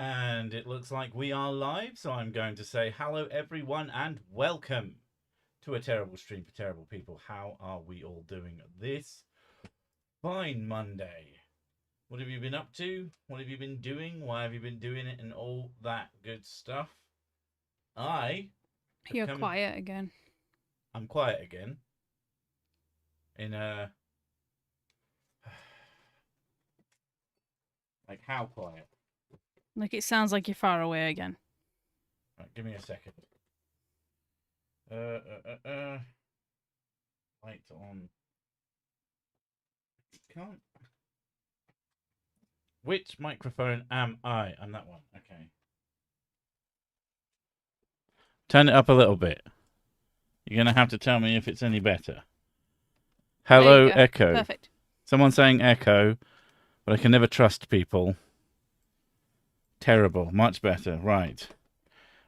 And it looks like we are live, so I'm going to say hello, everyone, and welcome to a terrible stream for terrible people. How are we all doing this fine Monday? What have you been up to? What have you been doing? Why have you been doing it? And all that good stuff. You're quiet again. I'm quiet again. In a... Like, how quiet? Like, it sounds like you're far away again. Right, give me a second. Light on. Can't. Which microphone am I? I'm that one. Okay. Turn it up a little bit. You're going to have to tell me if it's any better. Hello, echo. Perfect. Someone saying echo, but I can never trust people. Terrible. Much better. Right.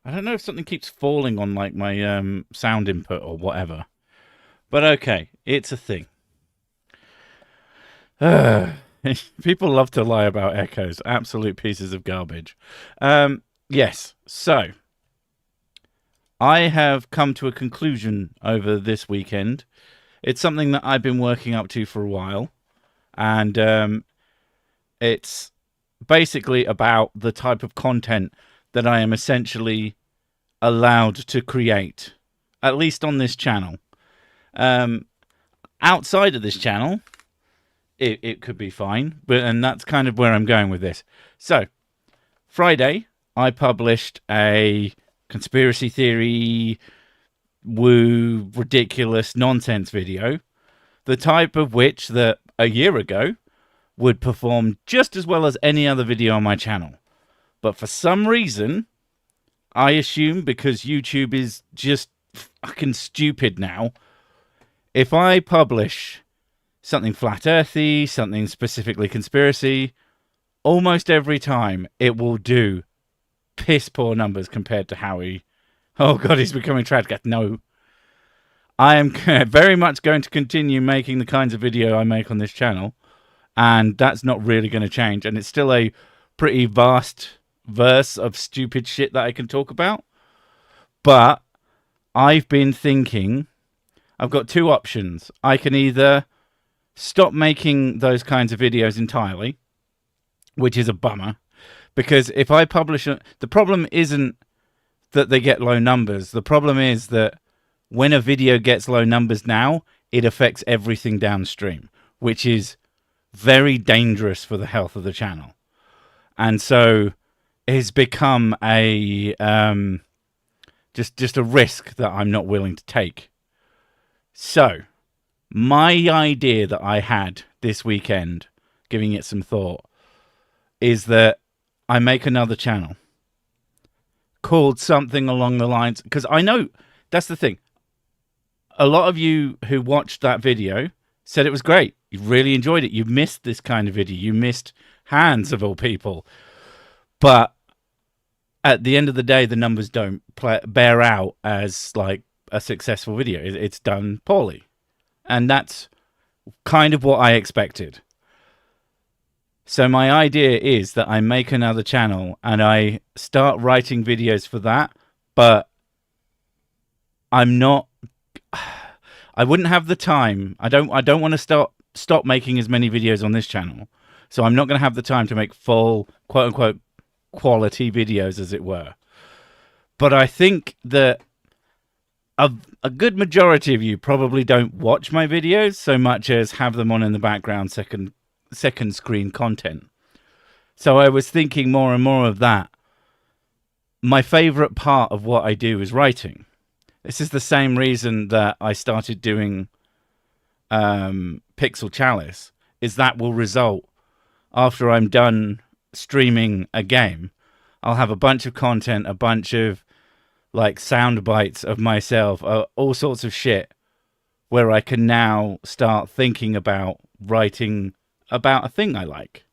I don't know if something keeps falling on like my sound input or whatever. But okay, it's a thing. People love to lie about echoes. Absolute pieces of garbage. Yes, so I have come to a conclusion over this weekend. It's something that I've been working up to for a while. And it's basically about the type of content that I am essentially allowed to create, at least on this channel. Outside of this channel, it could be fine, and that's kind of where I'm going with this. So, Friday, I published a conspiracy theory, woo, ridiculous nonsense video, the type of which that a year ago would perform just as well as any other video on my channel. But for some reason, I assume because YouTube is just fucking stupid now, if I publish something flat earthy, something specifically conspiracy, almost every time it will do piss poor numbers compared to Howie. Oh god, he's becoming Tradcat. No. I am very much going to continue making the kinds of video I make on this channel, and that's not really going to change, and it's still a pretty vast verse of stupid shit that I can talk about. But I've been thinking, I've got two options. I can either stop making those kinds of videos entirely, which is a bummer, because if I publish it, the problem isn't that they get low numbers. The problem is that when a video gets low numbers now, it affects everything downstream, which is very dangerous for the health of the channel. And so it's become a just a risk that I'm not willing to take. So my idea that I had this weekend, giving it some thought, is that I make another channel called something along the lines, because I know that's the thing. A lot of you who watched that video said it was great. You really enjoyed it. You missed this kind of video. You missed Hands of all people. But at the end of the day, the numbers don't bear out as like a successful video. It's done poorly. And that's kind of what I expected. So my idea is that I make another channel and I start writing videos for that, but I'm not, I wouldn't have the time. I don't want to stop making as many videos on this channel. So I'm not going to have the time to make full, quote unquote, quality videos, as it were. But I think that a good majority of you probably don't watch my videos so much as have them on in the background, second screen content. So I was thinking more and more of that. My favorite part of what I do is writing. This is the same reason that I started doing Pixel Chalice, is that will result after I'm done streaming a game. I'll have a bunch of content, a bunch of like sound bites of myself, all sorts of shit, where I can now start thinking about writing about a thing I like.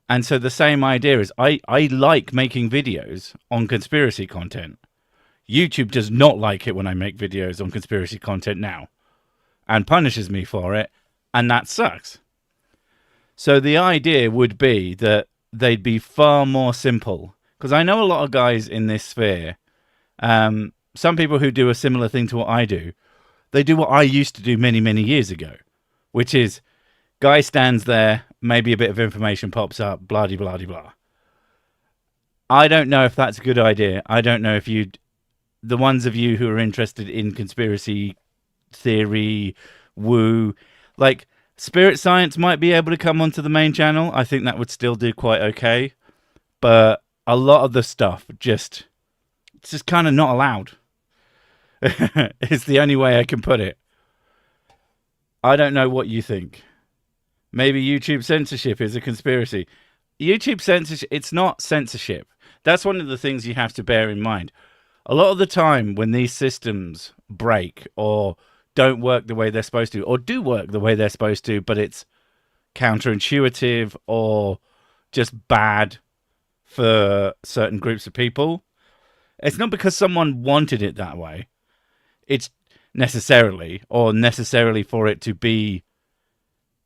And so the same idea is I like making videos on conspiracy content. YouTube does not like it when I make videos on conspiracy content now and punishes me for it, and that sucks. So the idea would be that they'd be far more simple. Because I know a lot of guys in this sphere, some people who do a similar thing to what I do, they do what I used to do many, many years ago, which is guy stands there, maybe a bit of information pops up, blah, de blah, de blah. I don't know if that's a good idea. I don't know if the ones of you who are interested in conspiracy theory, woo, like spirit science might be able to come onto the main channel. I think that would still do quite okay. But a lot of the stuff it's just kind of not allowed. It's the only way I can put it. I don't know what you think. Maybe YouTube censorship is a conspiracy. YouTube censorship, it's not censorship. That's one of the things you have to bear in mind. A lot of the time when these systems break or don't work the way they're supposed to, or do work the way they're supposed to, but it's counterintuitive or just bad for certain groups of people, it's not because someone wanted it that way. It's necessarily for it to be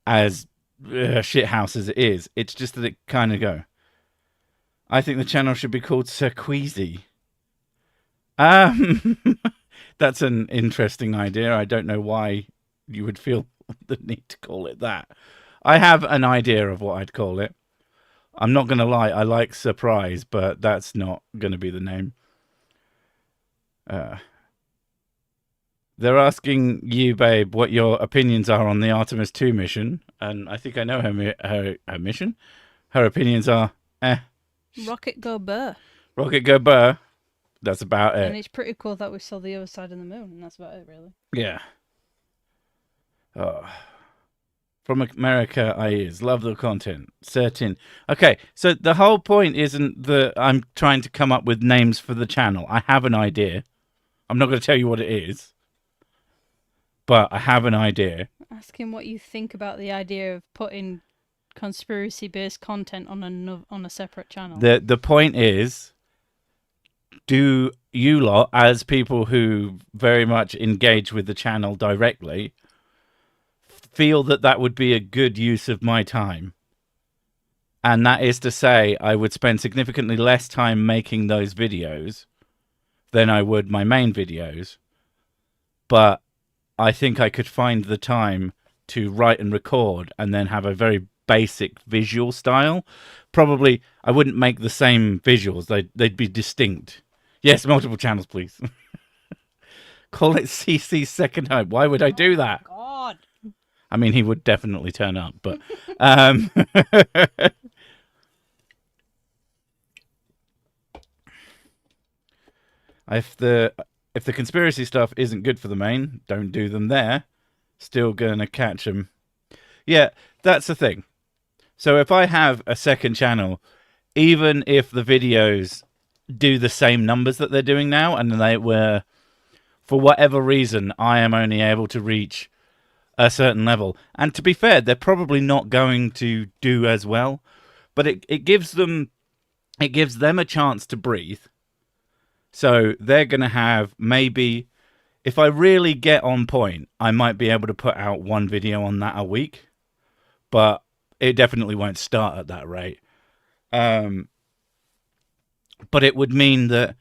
as shithouse as it is. It's just that it kind of go. I think the channel should be called Sir Queasy. That's an interesting idea. I don't know why you would feel the need to call it that. I have an idea of what I'd call it. I'm not going to lie. I like Surprise, but that's not going to be the name. They're asking you, babe, what your opinions are on the Artemis 2 mission. And I think I know her mission. Her opinions are, Rocket go burr. Rocket go burr. That's about it. And it's pretty cool that we saw the other side of the moon, and that's about it, really. Yeah. Oh. From America, I is. Love the content. Certain. Okay, so the whole point isn't that I'm trying to come up with names for the channel. I have an idea. I'm not going to tell you what it is. But I have an idea. Ask him what you think about the idea of putting conspiracy-based content on a separate channel. The point is, do you lot, as people who very much engage with the channel directly, feel that that would be a good use of my time? And that is to say, I would spend significantly less time making those videos than I would my main videos. But I think I could find the time to write and record and then have a very basic visual style. Probably I wouldn't make the same visuals. They'd be distinct. Yes, multiple channels, please. Call it CC's second home. Why would I do that? God. I mean, he would definitely turn up, but if the conspiracy stuff isn't good for the main, don't do them there. Still gonna catch them. Yeah, that's the thing. So if I have a second channel, even if the videos do the same numbers that they're doing now, and they were, for whatever reason, I am only able to reach a certain level. And to be fair, they're probably not going to do as well, but it gives them a chance to breathe. So they're going to have, maybe, if I really get on point, I might be able to put out one video on that a week, but it definitely won't start at that rate. But it would mean that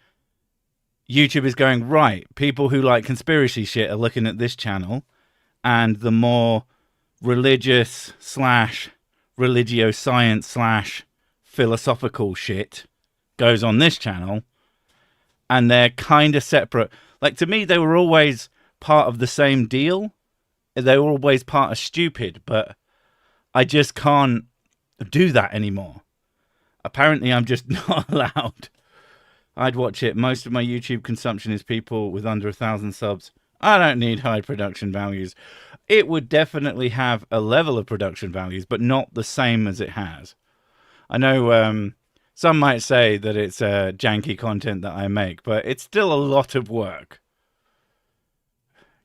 YouTube is going, right, people who like conspiracy shit are looking at this channel, and the more religious / religio-science / philosophical shit goes on this channel, and they're kind of separate. Like, to me, they were always part of the same deal. They were always part of stupid, but I just can't do that anymore. Apparently, I'm just not allowed. I'd watch it. Most of my YouTube consumption is people with under 1,000 subs. I don't need high production values. It would definitely have a level of production values, but not the same as it has. I know some might say that it's janky content that I make, but it's still a lot of work.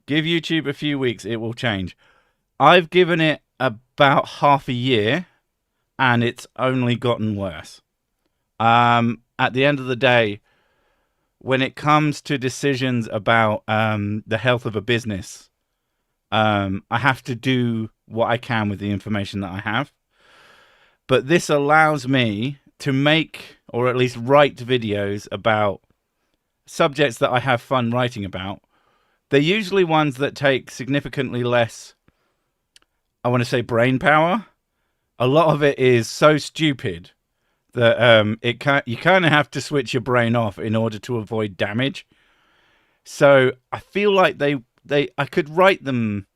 Give YouTube a few weeks, it will change. I've given it about half a year, and it's only gotten worse. At the end of the day, when it comes to decisions about the health of a business, I have to do what I can with the information that I have. But this allows me to make, or at least write, videos about subjects that I have fun writing about. They're usually ones that take significantly less, I want to say, brain power. A lot of it is so stupid that you kind of have to switch your brain off in order to avoid damage. So I feel like I could write them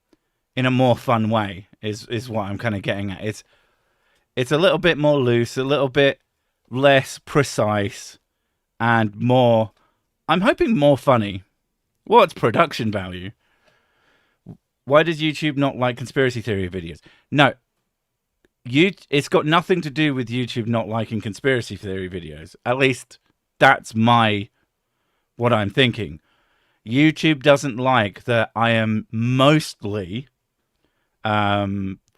in a more fun way. Is what I'm kind of getting at. It's a little bit more loose, a little bit less precise, and more, I'm hoping, more funny. What's production value? Why does YouTube not like conspiracy theory videos? No, it's got nothing to do with YouTube not liking conspiracy theory videos. At least that's what I'm thinking. YouTube doesn't like that I am mostly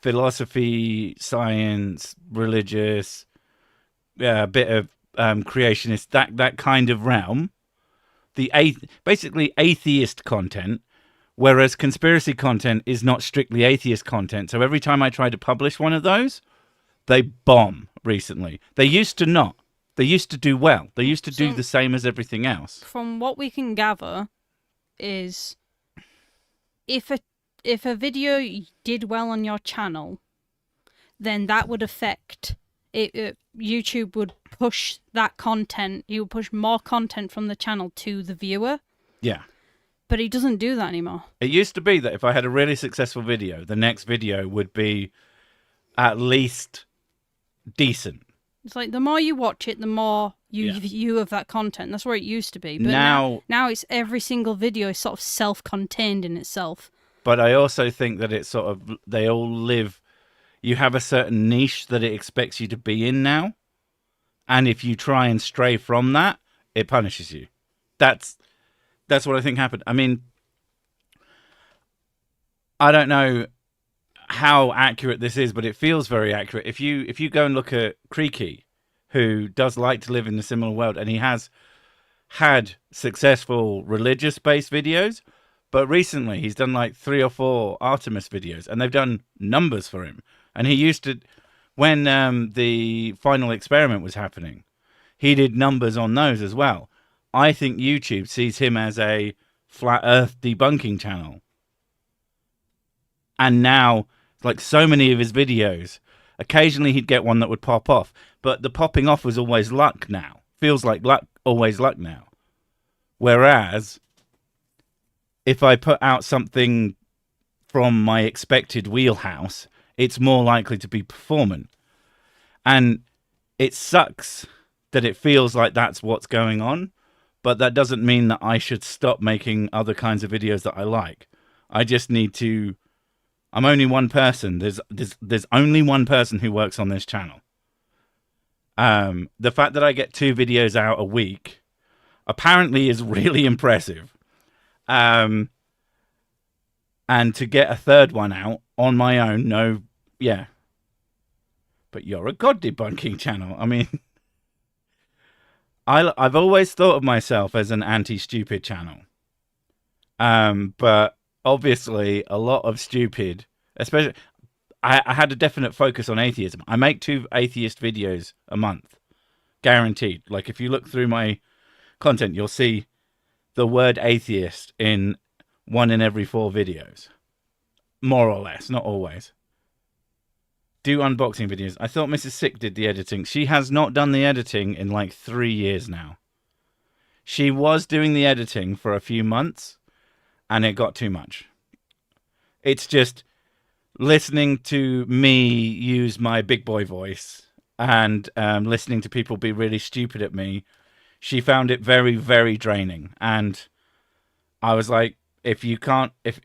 philosophy, science, religious, a bit of creationist, that kind of realm. Basically atheist content, whereas conspiracy content is not strictly atheist content. So every time I try to publish one of those, they bomb recently. They used to not. They used to do well. They used to do the same as everything else. From what we can gather is if a video did well on your channel, then that would affect it. YouTube would push that content. He would push more content from the channel to the viewer. Yeah. But he doesn't do that anymore. It used to be that if I had a really successful video, the next video would be at least decent. It's like the more you watch it, the more you view of that content. That's where it used to be. But now it's every single video is sort of self-contained in itself. But I also think that it's sort of, they all live, you have a certain niche that it expects you to be in now. And if you try and stray from that, it punishes you. That's what I think happened. I mean, I don't know how accurate this is, but it feels very accurate. If you go and look at Creaky, who does like to live in a similar world, and he has had successful religious-based videos, but recently he's done like 3 or 4 Artemis videos, and they've done numbers for him. And he used to, when the final experiment was happening, he did numbers on those as well. I think YouTube sees him as a flat earth debunking channel. And now, like so many of his videos, occasionally he'd get one that would pop off. But the popping off was always luck now. Feels like always luck now. Whereas, if I put out something from my expected wheelhouse, it's more likely to be performant. And it sucks that it feels like that's what's going on. But that doesn't mean that I should stop making other kinds of videos that I like. I just need to... I'm only one person. There's only one person who works on this channel. The fact that I get 2 videos out a week apparently is really impressive. And to get a 3rd one out on my own, But you're a god debunking channel. I mean... I've always thought of myself as an anti-stupid channel. But obviously a lot of stupid, especially, I had a definite focus on atheism. I make 2 atheist videos a month, guaranteed. Like if you look through my content, you'll see the word atheist in 1 in every 4 videos. More or less, not always. Do unboxing videos. I thought Mrs. Sick did the editing. She has not done the editing in like 3 years now. She was doing the editing for a few months, and it got too much. It's just listening to me use my big boy voice and listening to people be really stupid at me. She found it very, very draining. And I was like, if you can't, if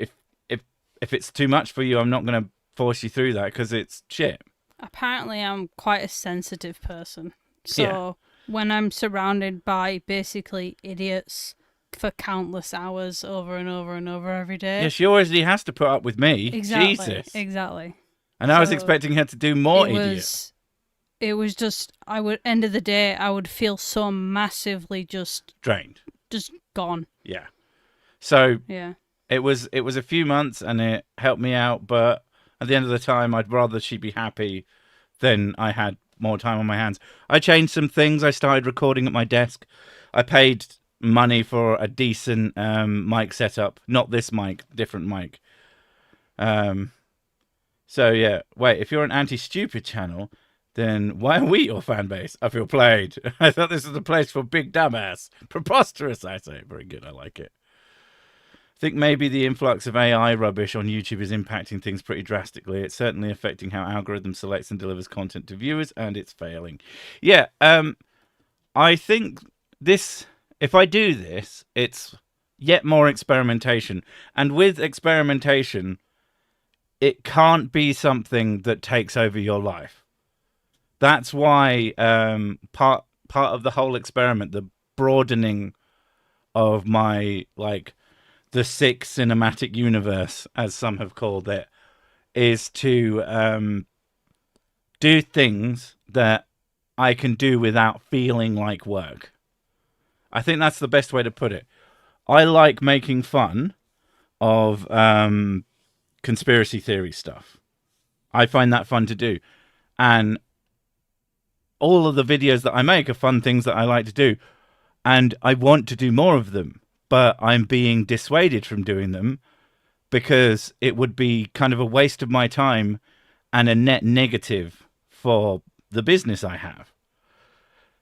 it's too much for you, I'm not going to force you through that because it's shit. Apparently I'm quite a sensitive person, so when I'm surrounded by basically idiots for countless hours over and over and over every day, she already has to put up with me. Exactly, Jesus. And I was expecting her to do more idiots. It was just, end of the day I would feel so massively just drained, just gone. So it was a few months and it helped me out, but at the end of the time, I'd rather she be happy then I had more time on my hands. I changed some things. I started recording at my desk. I paid money for a decent mic setup. Not this mic, different mic. So yeah, wait, if you're an anti-stupid channel, then why are we your fan base? I feel played. I thought this was a place for big dumbass. Preposterous, I say. Very good, I like it. I think maybe the influx of AI rubbish on YouTube is impacting things pretty drastically. It's certainly affecting how algorithm selects and delivers content to viewers, and it's failing. Yeah, I think this, if I do this, it's yet more experimentation. And with experimentation, it can't be something that takes over your life. That's why part of the whole experiment, the broadening of my, like, the Sics cinematic universe, as some have called it, is to do things that I can do without feeling like work. I think that's the best way to put it. I like making fun of conspiracy theory stuff. I find that fun to do. And all of the videos that I make are fun things that I like to do. And I want to do more of them. But I'm being dissuaded from doing them because it would be kind of a waste of my time and a net negative for the business I have.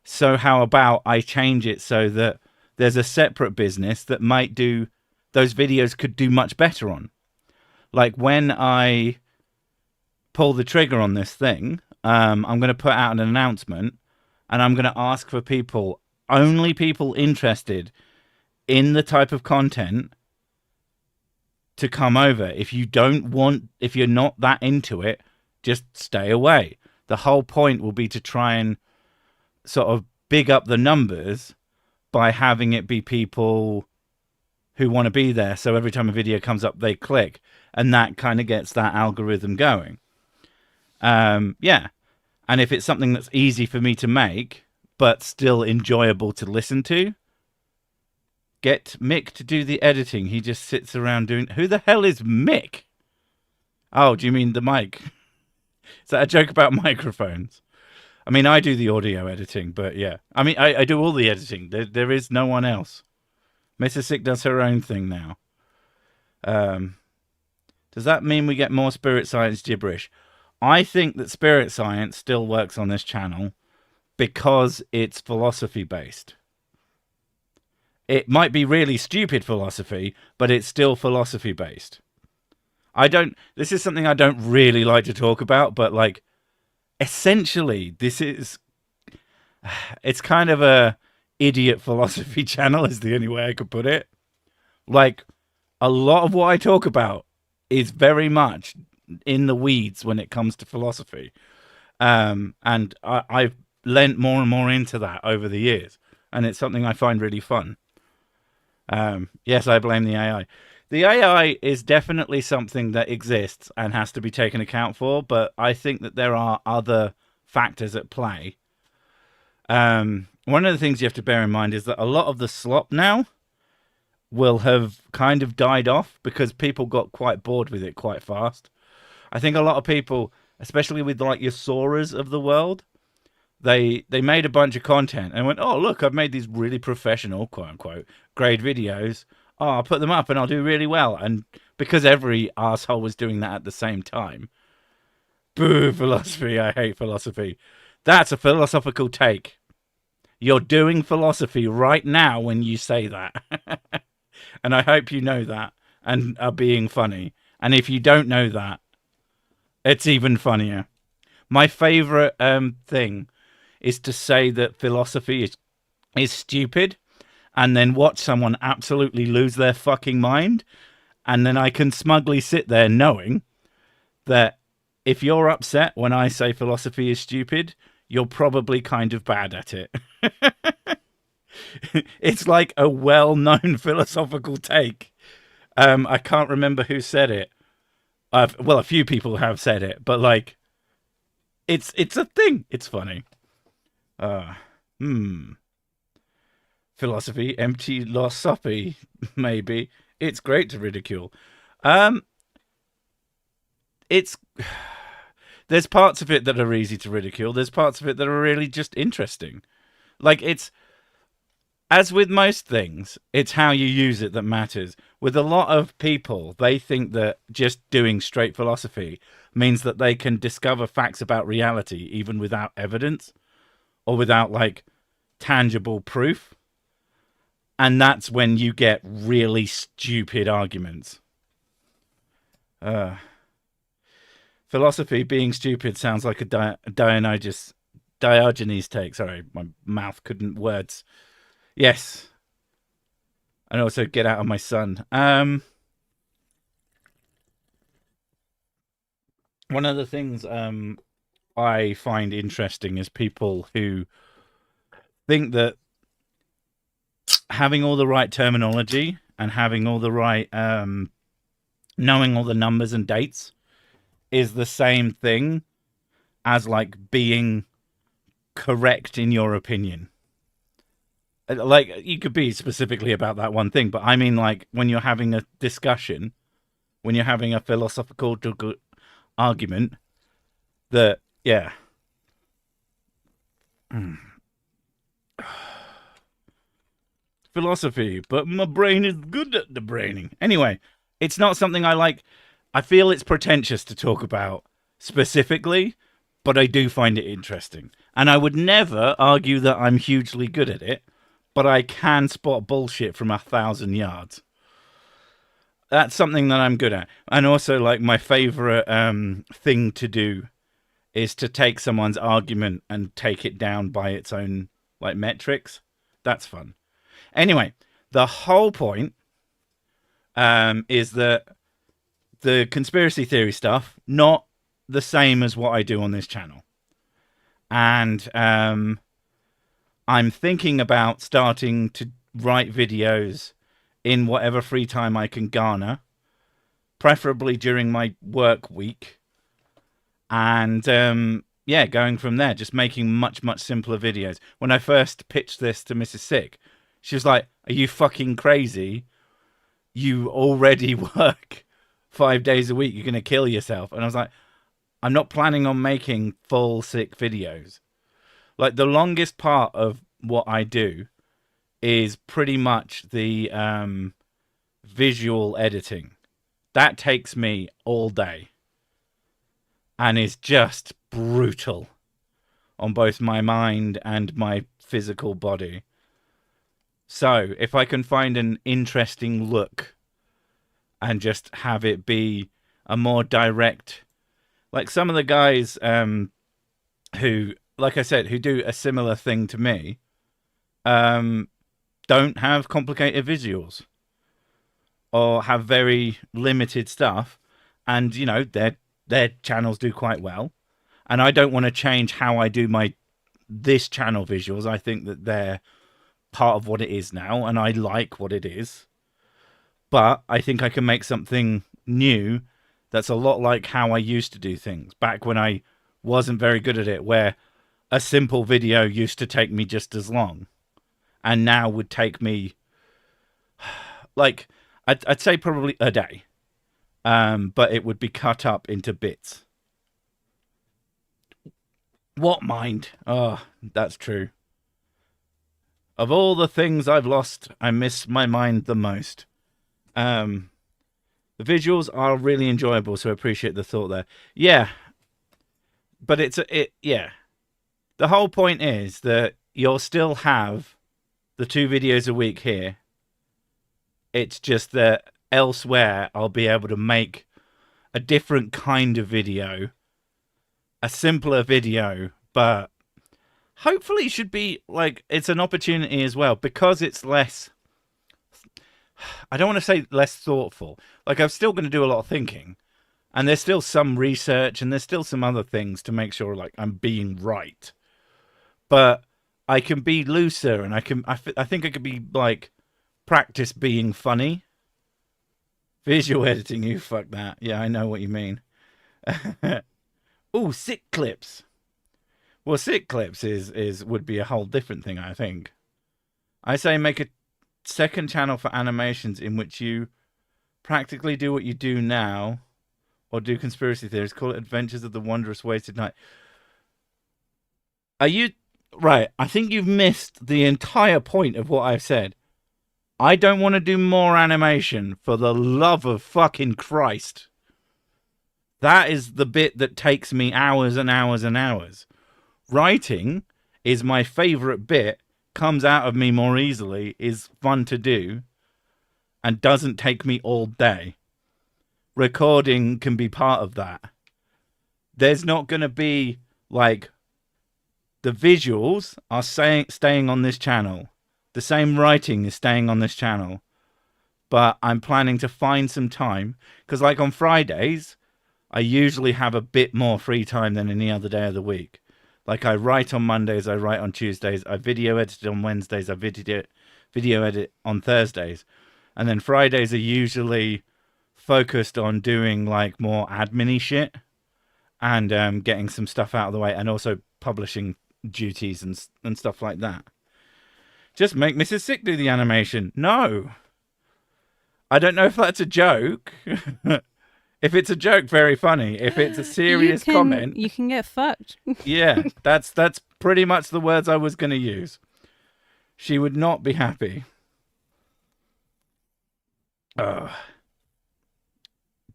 So how about I change it so that there's a separate business that might do, those videos could do much better on. Like when I pull the trigger on this thing, I'm going to put out an announcement and I'm going to ask for people, only people interested in the type of content, to come over. If you don't want, if you're not that into it, just stay away. The whole point will be to try and sort of big up the numbers by having it be people who want to be there. So every time a video comes up, they click, and that kind of gets that algorithm going. Yeah. And if it's something that's easy for me to make, but still enjoyable to listen to, get Mick to do the editing. He just sits around doing... Who the hell is Mick? Oh, do you mean the mic? Is that a joke about microphones? I mean, I do the audio editing, but yeah. I mean, I do all the editing. There is no one else. Mrs. Sick does her own thing now. Does that mean we get more spirit science gibberish? I think that spirit science still works on this channel because it's philosophy-based. It might be really stupid philosophy, but it's still philosophy-based. This is something I don't really like to talk about, but like, essentially, it's kind of a idiot philosophy channel is the only way I could put it. Like, a lot of what I talk about is very much in the weeds when it comes to philosophy. And I've lent more and more into that over the years, and it's something I find really fun. Yes, I blame the AI. The AI is definitely something that exists and has to be taken account for, but I think that there are other factors at play. One of the things you have to bear in mind is that a lot of the slop now will have kind of died off because people got quite bored with it quite fast. I think a lot of people, especially with like your Soras of the world, they made a bunch of content and went, oh, look, I've made these really professional, quote unquote, grade videos. Oh, I'll put them up and I'll do really well. And because every asshole was doing that at the same time, boo, philosophy, I hate philosophy. That's a philosophical take. You're doing philosophy right now when you say that. And I hope you know that and are being funny. And if you don't know that, it's even funnier. My favorite thing is to say that philosophy is stupid and then watch someone absolutely lose their fucking mind. And then I can smugly sit there knowing that if you're upset when I say philosophy is stupid, you're probably kind of bad at it. It's like a well-known philosophical take. I can't remember who said it. Well, a few people have said it, but like, it's a thing. It's funny. Philosophy, empty philosophy, maybe. It's great to ridicule. It's There's parts of it that are easy to ridicule. There's parts of it that are really just interesting. Like, it's, as with most things, it's how you use it that matters. With a lot of people, they think that just doing straight philosophy means that they can discover facts about reality even without evidence or without, like, tangible proof. And that's when you get really stupid arguments. Philosophy being stupid sounds like a Diogenes take. Sorry, my mouth couldn't words. Yes. And also get out of my sun. One of the things I find interesting is people who think that having all the right terminology and having all the right knowing all the numbers and dates is the same thing as, like, being correct in your opinion. Like, you could be specifically about that one thing, but I mean, like, when you're having a discussion, when you're having a philosophical argument, that, yeah. Philosophy, but my brain is good at the braining. Anyway, it's not something I like. I feel it's pretentious to talk about specifically, but I do find it interesting. And I would never argue that I'm hugely good at it, but I can spot bullshit from 1,000 yards. That's something that I'm good at. And also, like, my favorite thing to do is to take someone's argument and take it down by its own, like, metrics. That's fun. Anyway, the whole point is that the conspiracy theory stuff, not the same as what I do on this channel. And I'm thinking about starting to write videos in whatever free time I can garner, preferably during my work week. And yeah, going from there, just making much, much simpler videos. When I first pitched this to Mrs. Sick, she was like, "Are you fucking crazy? You already work 5 days a week. You're going to kill yourself." And I was like, I'm not planning on making full Sick videos. Like, the longest part of what I do is pretty much the visual editing. That takes me all day and is just brutal on both my mind and my physical body. So if I can find an interesting look and just have it be a more direct, like some of the guys who, like I said, who do a similar thing to me, don't have complicated visuals or have very limited stuff, and you know, their channels do quite well. And I don't want to change how I do this channel visuals. I think that they're part of what it is now, and I like what it is. But I think I can make something new that's a lot like how I used to do things back when I wasn't very good at it, where a simple video used to take me just as long, and now would take me, like, I'd say probably a day, but it would be cut up into bits. What mind? Oh, that's true. Of all the things I've lost, I miss my mind the most. The visuals are really enjoyable, so I appreciate the thought there. Yeah, but yeah. The whole point is that you'll still have the 2 videos a week here. It's just that elsewhere I'll be able to make a different kind of video, a simpler video, but hopefully it should be, like, it's an opportunity as well, because it's less, I don't want to say less thoughtful. Like, I'm still going to do a lot of thinking, and there's still some research, and there's still some other things to make sure, like, I'm being right. But I can be looser, and I think I could be, like, practice being funny. Visual editing, you fuck that. Yeah, I know what you mean. Ooh, sick clips. Well, sick clips would be a whole different thing, I think. I say make a second channel for animations in which you practically do what you do now or do conspiracy theories. Call it Adventures of the Wondrous Wasted Night. Are you... Right, I think you've missed the entire point of what I've said. I don't want to do more animation, for the love of fucking Christ. That is the bit that takes me hours and hours and hours. Writing is my favourite bit, comes out of me more easily, is fun to do, and doesn't take me all day. Recording can be part of that. There's not going to be, like... The visuals are staying on this channel. The same writing is staying on this channel. But I'm planning to find some time. Because like on Fridays, I usually have a bit more free time than any other day of the week. Like I write on Mondays, I write on Tuesdays, I video edit on Wednesdays, I video edit on Thursdays. And then Fridays are usually focused on doing like more admin-y shit. And getting some stuff out of the way. And also publishing duties and stuff like that. Just make Mrs. Sick do the animation. No. I don't know if that's a joke. If it's a joke, very funny. If it's a serious comment... You can get fucked. Yeah, that's pretty much the words I was going to use. She would not be happy.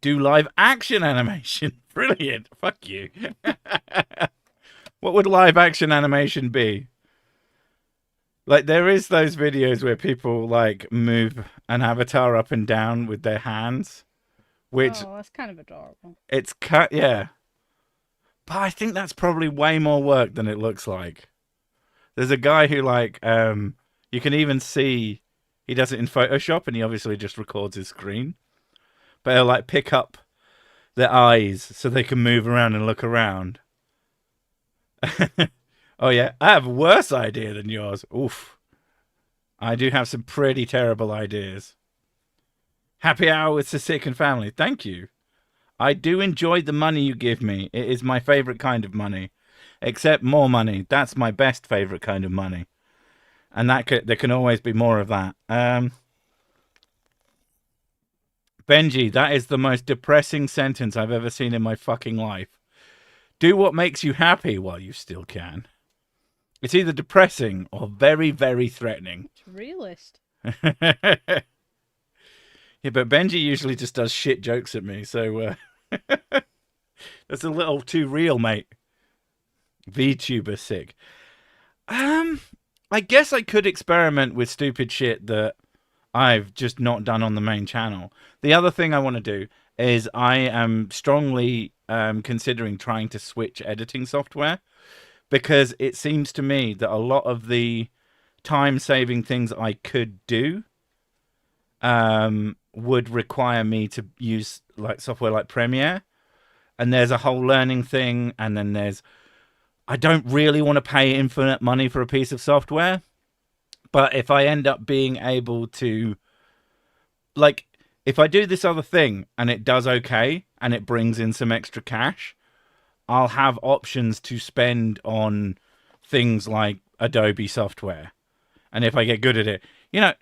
Do live action animation. Brilliant. Fuck you. What would live action animation be? Like, there is those videos where people, like, move an avatar up and down with their hands. Which... Oh, that's kind of adorable. It's yeah. But I think that's probably way more work than it looks like. There's a guy who, like, you can even see he does it in Photoshop, and he obviously just records his screen. But he'll, like, pick up their eyes so they can move around and look around. Oh yeah, I have a worse idea than yours. Oof. I do have some pretty terrible ideas. Happy hour with the Sick and family. Thank you. I do enjoy the money you give me. It is my favourite kind of money. Except more money. That's my best favourite kind of money. And there can always be more of that. Benji, that is the most depressing sentence I've ever seen in my fucking life. Do what makes you happy while you still can. It's either depressing or very, very threatening. It's realist. Yeah, but Benji usually just does shit jokes at me, so that's a little too real, mate. VTuber Sick. I guess I could experiment with stupid shit that I've just not done on the main channel. The other thing I want to do is I am strongly considering trying to switch editing software, because it seems to me that a lot of the time-saving things I could do would require me to use like software like Premiere, and there's a whole learning thing, and then I don't really want to pay infinite money for a piece of software, but if I end up being able to, like, if I do this other thing and it does okay and it brings in some extra cash, I'll have options to spend on things like Adobe software. And if I get good at it, you know,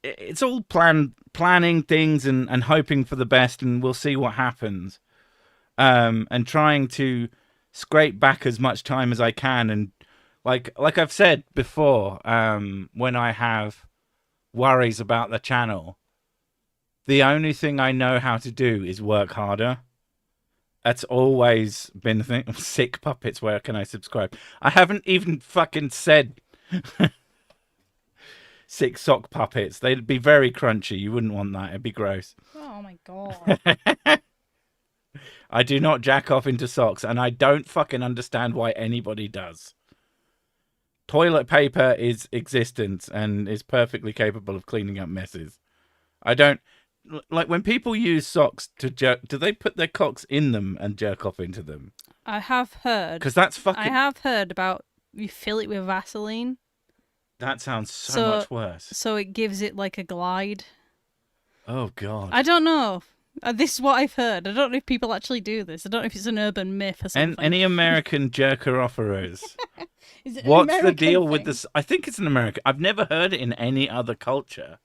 it's all planning things and hoping for the best, and we'll see what happens. And trying to scrape back as much time as I can. And like I've said before, when I have worries about the channel, the only thing I know how to do is work harder. That's always been the thing. Sick puppets, where can I subscribe? I haven't even fucking said sick sock puppets. They'd be very crunchy. You wouldn't want that. It'd be gross. Oh my god. I do not jack off into socks, and I don't fucking understand why anybody does. Toilet paper is existent and is perfectly capable of cleaning up messes. I don't... Like, when people use socks to jerk, do they put their cocks in them and jerk off into them? I have heard. Because that's fucking... I have heard about you fill it with Vaseline. That sounds so much worse. So it gives it like a glide. Oh, God. I don't know. This is what I've heard. I don't know if people actually do this. I don't know if it's an urban myth or something. Any American jerker-offerers? Is it What's the deal with this? I think it's an American. I've never heard it in any other culture.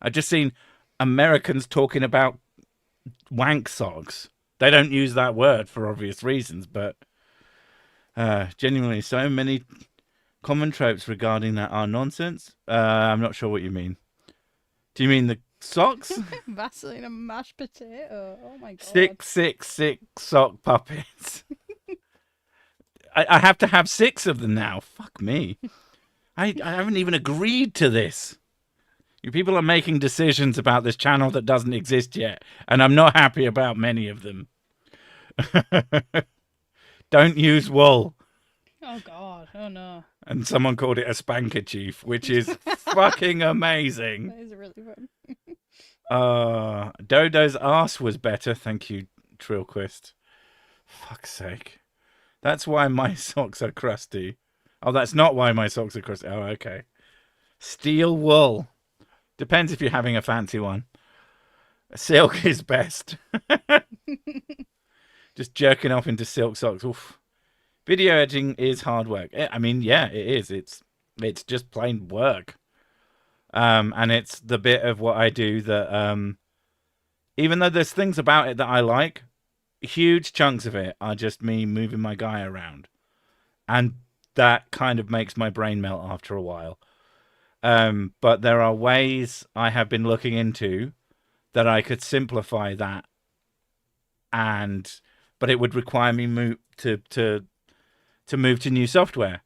I've just seen Americans talking about wank socks. They don't use that word for obvious reasons, but genuinely, so many common tropes regarding that are nonsense. I'm not sure what you mean. Do you mean the socks? Vaseline and mashed potato. Oh my god. 666 sock puppets. I have to have 6 of them now. Fuck me. I haven't even agreed to this. You people are making decisions about this channel that doesn't exist yet, and I'm not happy about many of them. Don't use wool. Oh god. Oh no. And someone called it a spankerchief, which is fucking amazing. That is really fun. Dodo's arse was better. Thank you, Trillquist. Fuck's sake. That's why my socks are crusty. Oh, that's not why my socks are crusty. Oh, okay. Steel wool. Depends if you're having a fancy one. Silk is best. Just jerking off into silk socks. Oof. Video editing is hard work. I mean, yeah, it is. It's just plain work. And it's the bit of what I do that, even though there's things about it that I like, huge chunks of it are just me moving my guy around. And that kind of makes my brain melt after a while. But there are ways I have been looking into that I could simplify that. But it would require me to move to new software.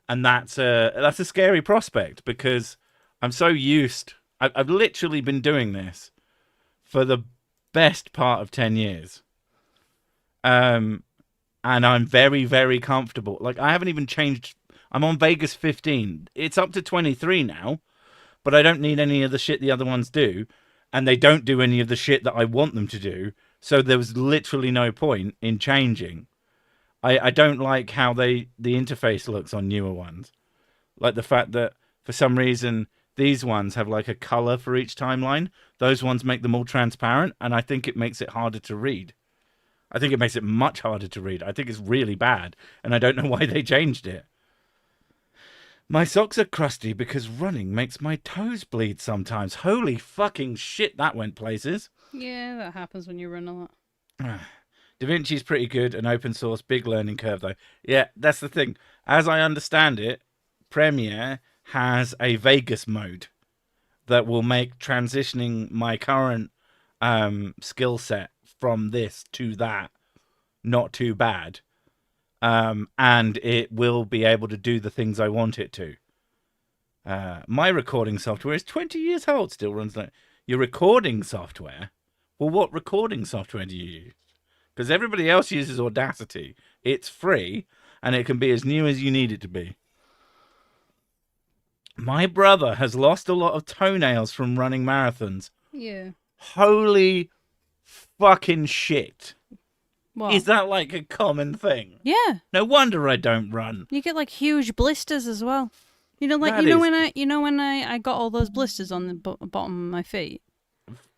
And that's a scary prospect because I'm so used. I've literally been doing this for the best part of 10 years. And I'm very, very comfortable. Like, I haven't even changed. I'm on Vegas 15. It's up to 23 now, but I don't need any of the shit the other ones do. And they don't do any of the shit that I want them to do. So there was literally no point in changing. I don't like how the interface looks on newer ones. Like the fact that for some reason these ones have like a color for each timeline. Those ones make them all transparent, and I think it makes it harder to read. I think it makes it much harder to read. I think it's really bad, and I don't know why they changed it. My socks are crusty because running makes my toes bleed sometimes. Holy fucking shit, that went places. Yeah, that happens when you run a lot. DaVinci's pretty good and open source, big learning curve though. Yeah, that's the thing. As I understand it, Premiere has a Vegas mode that will make transitioning my current skill set from this to that not too bad. And it will be able to do the things I want it to. My recording software is 20 years old, still runs like your recording software. Well, what recording software do you use? Because everybody else uses Audacity. It's free, and it can be as new as you need it to be. My brother has lost a lot of toenails from running marathons. Yeah. Holy fucking shit. What? Is that like a common thing? Yeah. No wonder I don't run. You get like huge blisters as well. You know, like That when I got all those blisters on the bottom of my feet.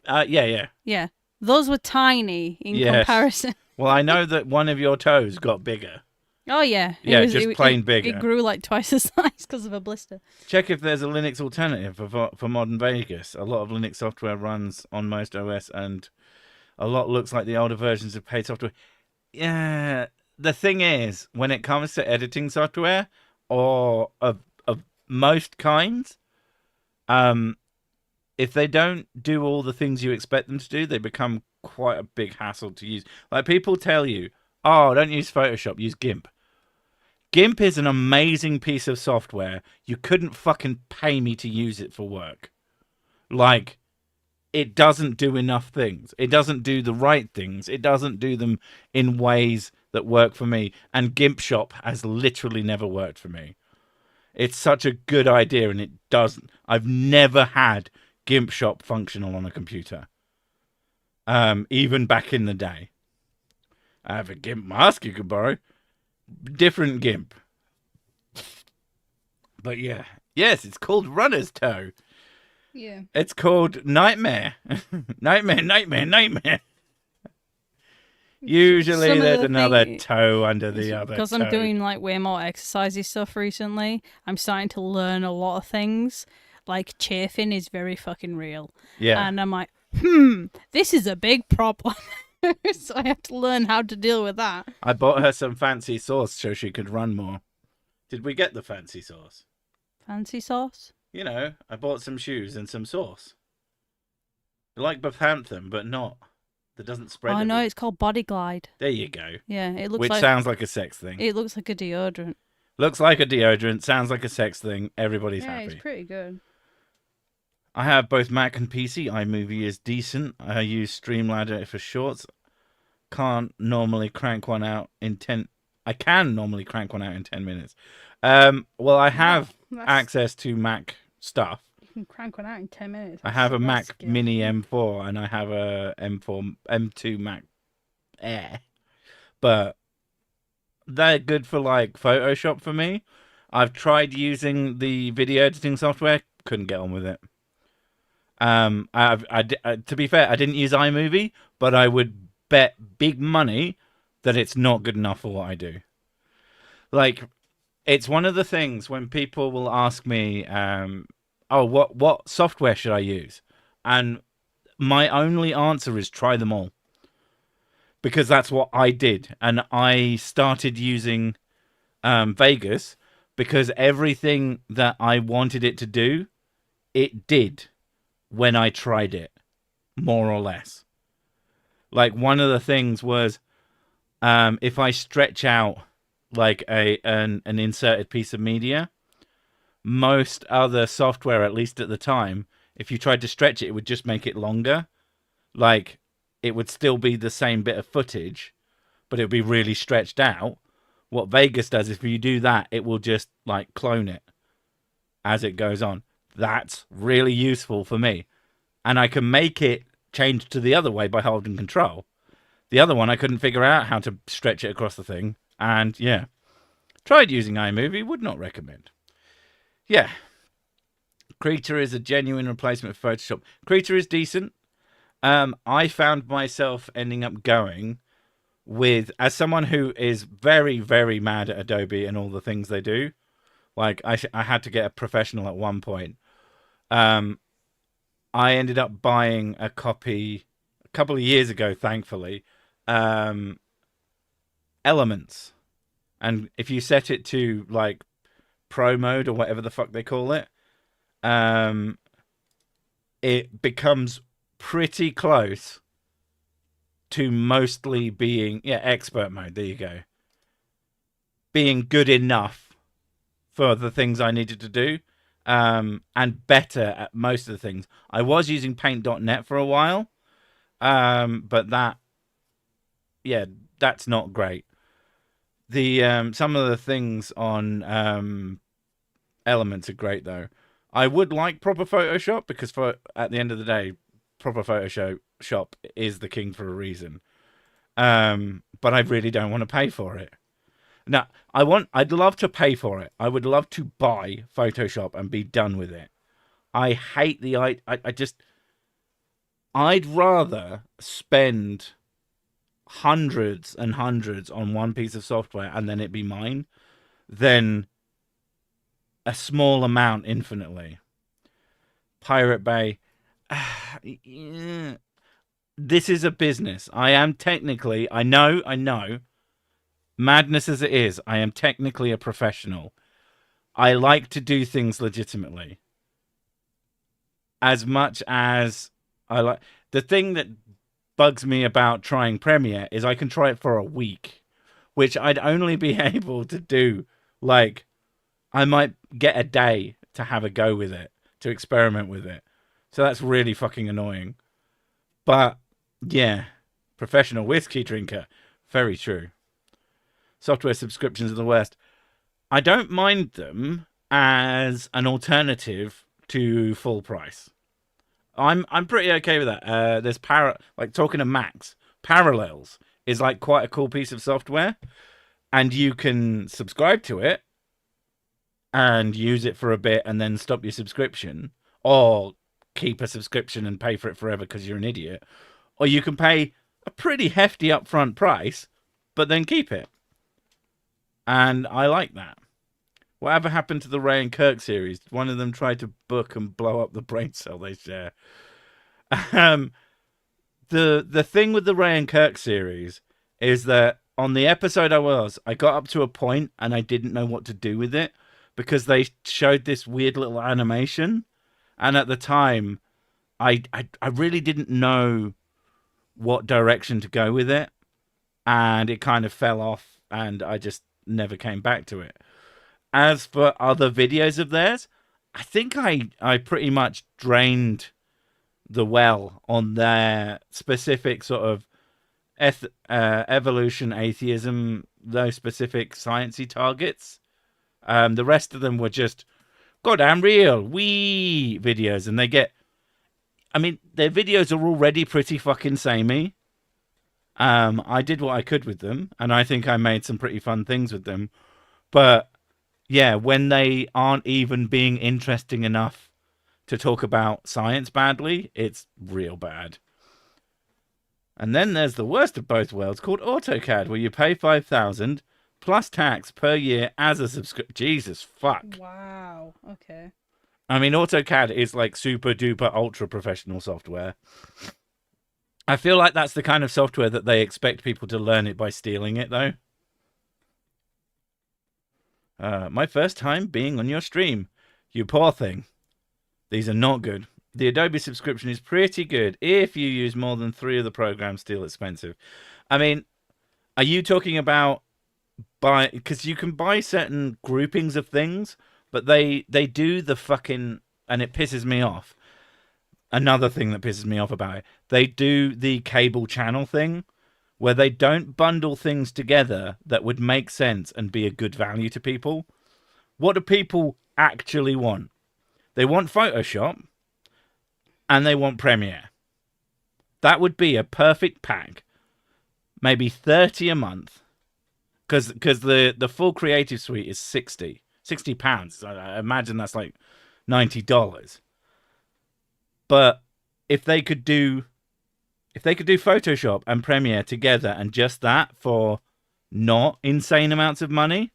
Yeah. Yeah, those were tiny in comparison. Well, I know that one of your toes got bigger. Oh yeah. Yeah, just plain bigger. It grew like twice the size because of a blister. Check if there's a Linux alternative for modern Vegas. A lot of Linux software runs on most OS, and a lot looks like the older versions of paid software. Yeah, the thing is, when it comes to editing software or of most kinds, if they don't do all the things you expect them to do, they become quite a big hassle to use. Like, people tell you, oh, don't use Photoshop, use GIMP. GIMP is an amazing piece of software. You couldn't fucking pay me to use it for work. Like, it doesn't do enough things. It doesn't do the right things. It doesn't do them in ways that work for me. And GIMP Shop has literally never worked for me. It's such a good idea, and it doesn't. I've never had GIMP Shop functional on a computer. Even back in the day. I have a GIMP mask you could borrow. Different GIMP. But yeah. Yes, it's called Runner's Toe. Yeah. It's called Nightmare. Nightmare. Usually there's another toe under the other toe. Because I'm doing like way more exercisey stuff recently, I'm starting to learn a lot of things. Like, chafing is very fucking real. Yeah. And I'm like, this is a big problem. So I have to learn how to deal with that. I bought her some fancy sauce so she could run more. Did we get the fancy sauce? Fancy sauce? You know, I bought some shoes and some sauce. Like Bepanthen, but not. That doesn't spread. Oh no, everywhere. it's called Body Glide. There you go. Yeah, it looks Which like sounds like a sex thing. it looks like a deodorant. Looks like a deodorant, sounds like a sex thing. Everybody's Yeah, happy. it's pretty good. I have both Mac and PC. iMovie is decent. I use Streamladder for shorts. Can't normally crank one out in 10. I can normally crank one out in 10 minutes. Well, I have access to Mac stuff. You can crank one out in 10 minutes. I have a Mac skill. Mini M4 and I have a M2 Mac Air. But they're good for like Photoshop for me. I've tried using the video editing software, couldn't get on with it. To be fair, I didn't use iMovie, but I would bet big money that it's not good enough for what I do. Like, it's one of the things when people will ask me, oh, what software should I use? And my only answer is try them all. Because that's what I did. And I started using Vegas because everything that I wanted it to do, it did when I tried it, more or less. Like, one of the things was if I stretch out like an inserted piece of media, most other software, at least at the time, if you tried to stretch it, it would just make it longer. Like, it would still be the same bit of footage, but it would be really stretched out. What Vegas does, if you do that, it will just like clone it as it goes on. That's really useful for me. And I can make it change to the other way by holding control. The other one, I couldn't figure out how to stretch it across the thing. And yeah, tried using iMovie, would not recommend. Yeah. Krita is a genuine replacement for Photoshop. Krita is decent. I found myself ending up going with, as someone who is very, very mad at Adobe and all the things they do, like I had to get a professional at one point. I ended up buying a copy a couple of years ago, thankfully, Elements. And if you set it to like pro mode or whatever the fuck they call it, it becomes pretty close to mostly being expert mode. There you go. Being good enough for the things I needed to do, and better at most of the things. I was using paint.net for a while, but that's not great. The some of the things on Elements are great though. I would like proper Photoshop because at the end of the day, proper Photoshop is the king for a reason. But I really don't want to pay for it. Now, I'd love to pay for it. I would love to buy Photoshop and be done with it. I hate I'd rather spend hundreds and hundreds on one piece of software and then it be mine than a small amount infinitely. Pirate Bay. Yeah. This is a business. I am technically, I know, madness as it is, I am technically a professional. I like to do things legitimately. As much as I like, the thing that bugs me about trying Premiere is I can try it for a week, which I'd only be able to do, like, I might get a day to have a go with it, to experiment with it. So that's really fucking annoying. But, yeah, professional whiskey drinker. Very true. Software subscriptions are the worst. I don't mind them as an alternative to full price. I'm pretty okay with that. There's like talking to Max, Parallels is like quite a cool piece of software, and you can subscribe to it and use it for a bit and then stop your subscription, or keep a subscription and pay for it forever because you're an idiot, or you can pay a pretty hefty upfront price but then keep it. And I like that. Whatever happened to the Ray and Kirk series? One of them tried to book and blow up the brain cell they share. the thing with the Ray and Kirk series is that on the episode I got up to a point and I didn't know what to do with it because they showed this weird little animation, and at the time, I really didn't know what direction to go with it, and it kind of fell off, and I just never came back to it. As for other videos of theirs, I think I pretty much drained the well on their specific sort of evolution, atheism, those specific sciencey targets. The rest of them were just goddamn real wee videos, and I mean, their videos are already pretty fucking samey. I did what I could with them, and I think I made some pretty fun things with them. But yeah, when they aren't even being interesting enough to talk about science badly, it's real bad. And then there's the worst of both worlds called AutoCAD, where you pay $5,000 plus tax per year as a subscription. Jesus fuck. Wow. Okay. I mean, AutoCAD is like super duper ultra professional software. I feel like that's the kind of software that they expect people to learn it by stealing it, though. My first time being on your stream. You poor thing. These are not good. The Adobe subscription is pretty good if you use more than 3 of the programs, still expensive. I mean, are you talking about because you can buy certain groupings of things, but they do the fucking, and it pisses me off. Another thing that pisses me off about it, they do the cable channel thing where they don't bundle things together that would make sense and be a good value to people. What do people actually want? They want Photoshop and they want Premiere. That would be a perfect pack. Maybe 30 a month. Because the full Creative Suite is £60. I imagine that's like $90. But if they could do Photoshop and Premiere together and just that for not insane amounts of money,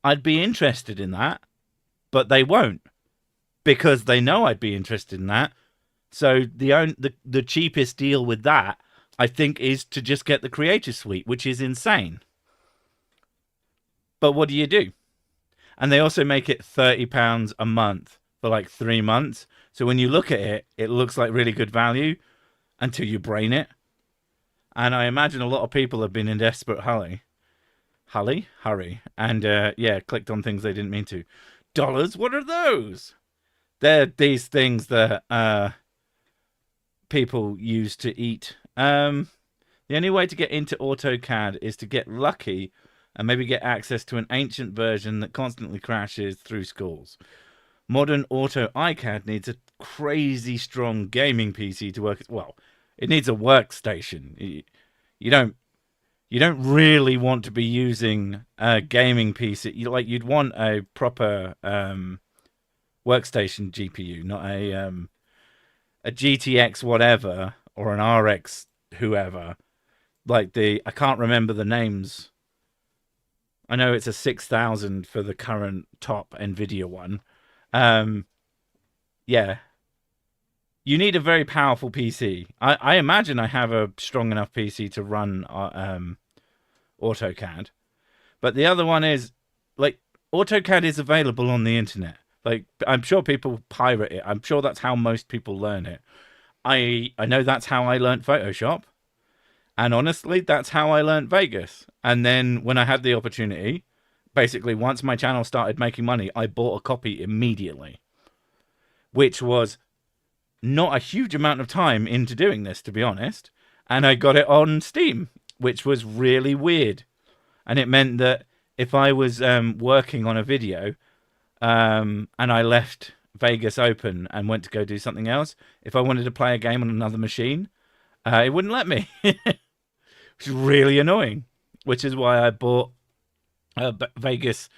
I'd be interested in that. But they won't, because they know I'd be interested in that. So the cheapest deal with that, I think, is to just get the Creative Suite, which is insane. But what do you do? And they also make it £30 a month for like 3 months. So when you look at it, it looks like really good value until you brain it. And I imagine a lot of people have been in desperate hurry, and clicked on things they didn't mean to. Dollars? What are those? They're these things that people use to eat. The only way to get into AutoCAD is to get lucky and maybe get access to an ancient version that constantly crashes through schools. Modern AutoCAD needs a crazy strong gaming PC to work. Well, it needs a workstation. You don't really want to be using a gaming PC. You'd want a proper workstation GPU, not a GTX whatever or an RX whoever. Like I can't remember the names. I know it's a 6000 for the current top NVIDIA one. Yeah. You need a very powerful PC. I imagine I have a strong enough PC to run AutoCAD. But the other one is, like, AutoCAD is available on the internet. Like, I'm sure people pirate it. I'm sure that's how most people learn it. I know that's how I learned Photoshop. And honestly, that's how I learned Vegas. And then when I had the opportunity, basically once my channel started making money, I bought a copy immediately. Which was not a huge amount of time into doing this, to be honest. And I got it on Steam, which was really weird. And it meant that if I was working on a video and I left Vegas open and went to go do something else, if I wanted to play a game on another machine, it wouldn't let me. Which is really annoying. Which is why I bought Vegas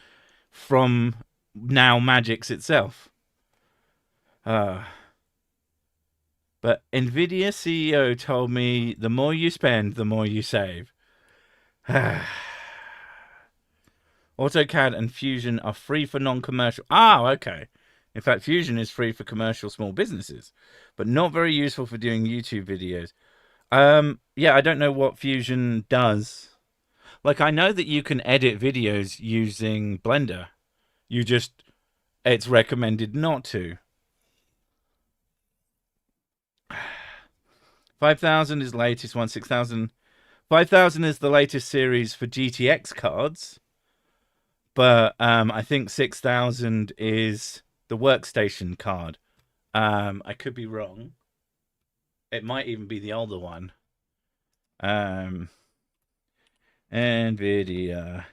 from now Magix itself. But NVIDIA CEO told me the more you spend, the more you save. AutoCAD and Fusion are free for non-commercial. Okay. In fact, Fusion is free for commercial small businesses, but not very useful for doing YouTube videos. Yeah, I don't know what Fusion does. Like, I know that you can edit videos using Blender. It's recommended not to. 5,000 is the latest one. 6,000. 5,000 is the latest series for GTX cards. But I think 6,000 is the workstation card. I could be wrong. It might even be the older one. NVIDIA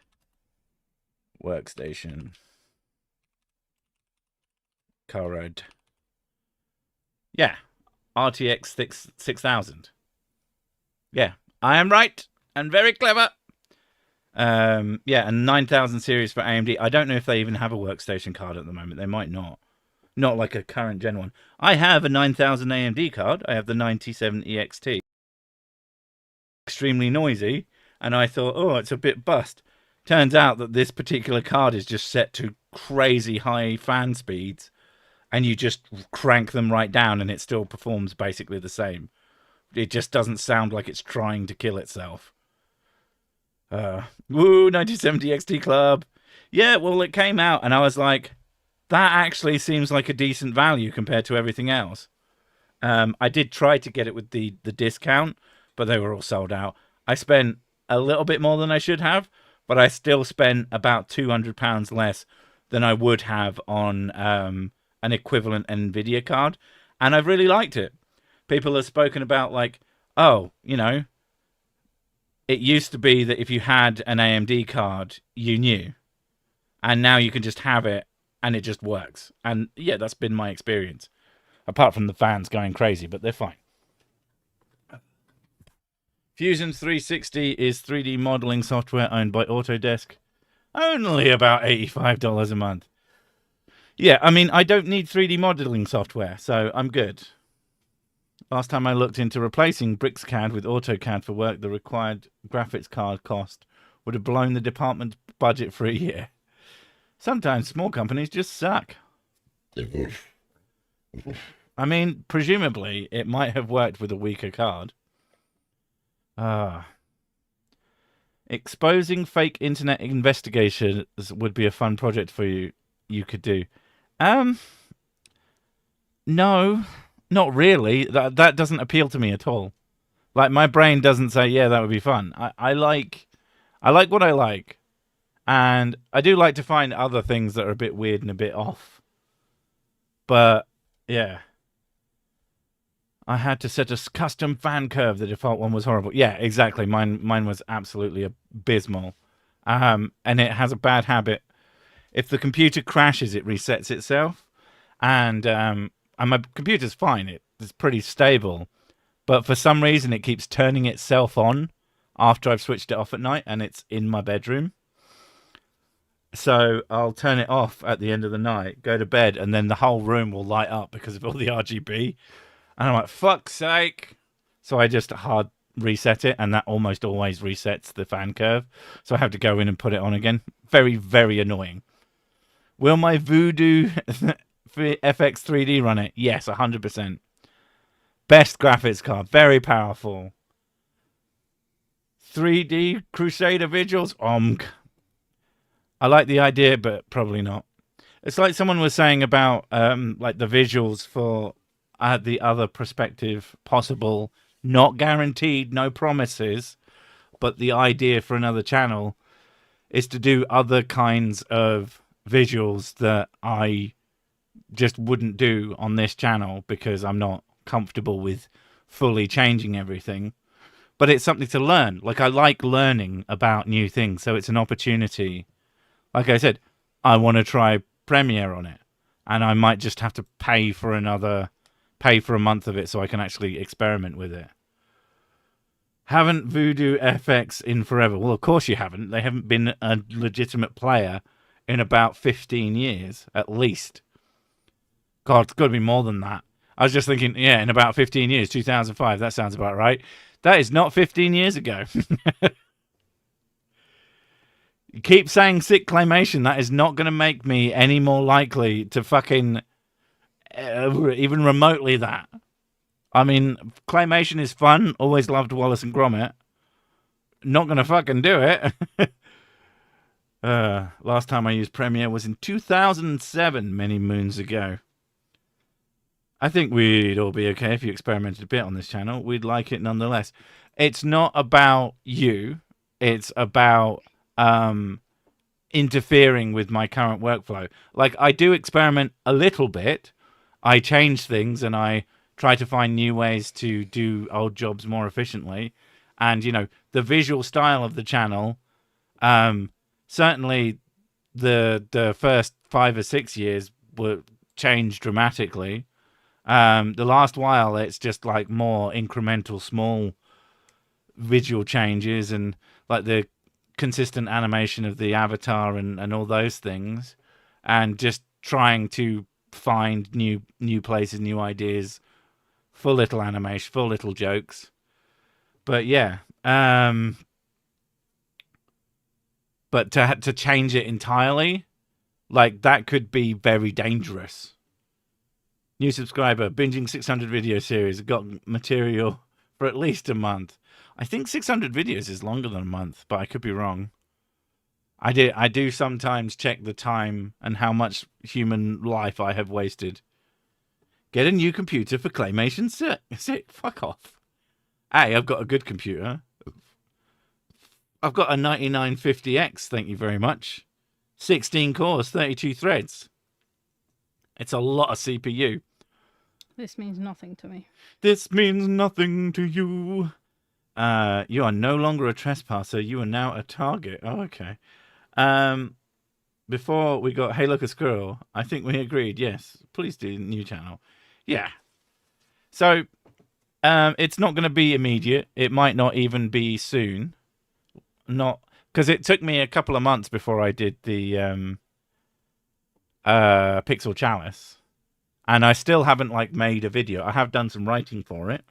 workstation card. Yeah, RTX 6000. Yeah, I am right and very clever. Yeah, and 9,000 series for AMD. I don't know if they even have a workstation card at the moment. They might not. Not like a current gen one. I have a 9,000 AMD card. I have the 9070 XT. Extremely noisy, and I thought, oh, it's a bit bust. Turns out that this particular card is just set to crazy high fan speeds, and you just crank them right down, and it still performs basically the same. It just doesn't sound like it's trying to kill itself. Woo, 9070 XT Club. Yeah, well, it came out, and I was like, that actually seems like a decent value compared to everything else. I did try to get it with the discount, but they were all sold out. I spent a little bit more than I should have, but I still spent about £200 less than I would have on an equivalent NVIDIA card, and I've really liked it. People have spoken about, like, oh, you know, it used to be that if you had an AMD card, you knew, and now you can just have it, and it just works. And yeah, that's been my experience. Apart from the fans going crazy, but they're fine. Fusion 360 is 3D modeling software owned by Autodesk. Only about $85 a month. Yeah, I mean, I don't need 3D modeling software, so I'm good. Last time I looked into replacing BricsCAD with AutoCAD for work, the required graphics card cost would have blown the department's budget for a year. Sometimes small companies just suck. I mean, presumably, it might have worked with a weaker card. Exposing fake internet investigations would be a fun project for you could do. No, not really. That doesn't appeal to me at all. Like, my brain doesn't say, yeah, that would be fun. I like what I like. And I do like to find other things that are a bit weird and a bit off. But, yeah. I had to set a custom fan curve. The default one was horrible. Yeah, exactly. Mine was absolutely abysmal. And it has a bad habit. If the computer crashes, it resets itself. And my computer's fine. It's pretty stable. But for some reason, it keeps turning itself on after I've switched it off at night, and it's in my bedroom. So I'll turn it off at the end of the night, go to bed, and then the whole room will light up because of all the RGB. And I'm like, fuck's sake. So I just hard reset it, and that almost always resets the fan curve. So I have to go in and put it on again. Very, very annoying. Will my Voodoo FX 3D run it? Yes, 100%. Best graphics card. Very powerful. 3D Crusader Vigils? I like the idea, but probably not. It's like someone was saying about like the visuals for the other perspective possible, not guaranteed, no promises, but the idea for another channel is to do other kinds of visuals that I just wouldn't do on this channel because I'm not comfortable with fully changing everything. But it's something to learn. Like, I like learning about new things, so it's an opportunity. Like I said, I want to try Premiere on it, and I might just have to pay for a month of it so I can actually experiment with it. Haven't Voodoo FX in forever? Well, of course you haven't. They haven't been a legitimate player in about 15 years, at least. God, it's got to be more than that. I was just thinking, yeah, in about 15 years, 2005, that sounds about right. That is not 15 years ago. You keep saying sick claymation. That is not going to make me any more likely to fucking even remotely that. I mean, claymation is fun. Always loved Wallace and Gromit. Not gonna fucking do it. Last time I used Premiere was in 2007, many moons ago. I think we'd all be okay if you experimented a bit on this channel. We'd like it nonetheless. It's not about you. It's about interfering with my current workflow. Like, I do experiment a little bit. I change things and I try to find new ways to do old jobs more efficiently. And, you know, the visual style of the channel, certainly the first 5 or 6 years were changed dramatically. The last while, it's just like more incremental, small visual changes and like the consistent animation of the avatar and all those things, and just trying to find new places, new ideas, full little animation, full little jokes. But yeah, but to change it entirely, like, that could be very dangerous. New subscriber, binging 600 video series. Got material for at least a month. I think 600 videos is longer than a month, but I could be wrong. I do sometimes check the time and how much human life I have wasted. Get a new computer for claymation. Sit. Fuck off. Hey, I've got a good computer. I've got a 9950X, thank you very much. 16 cores, 32 threads. It's a lot of CPU. This means nothing to me. This means nothing to you. You are no longer a trespasser. You are now a target. Oh, okay. Before we got Hey Look a Squirrel, I think we agreed. Yes, please do new channel. Yeah. So, it's not going to be immediate. It might not even be soon. Not because it took me a couple of months before I did the Pixel Chalice, and I still haven't like made a video. I have done some writing for it,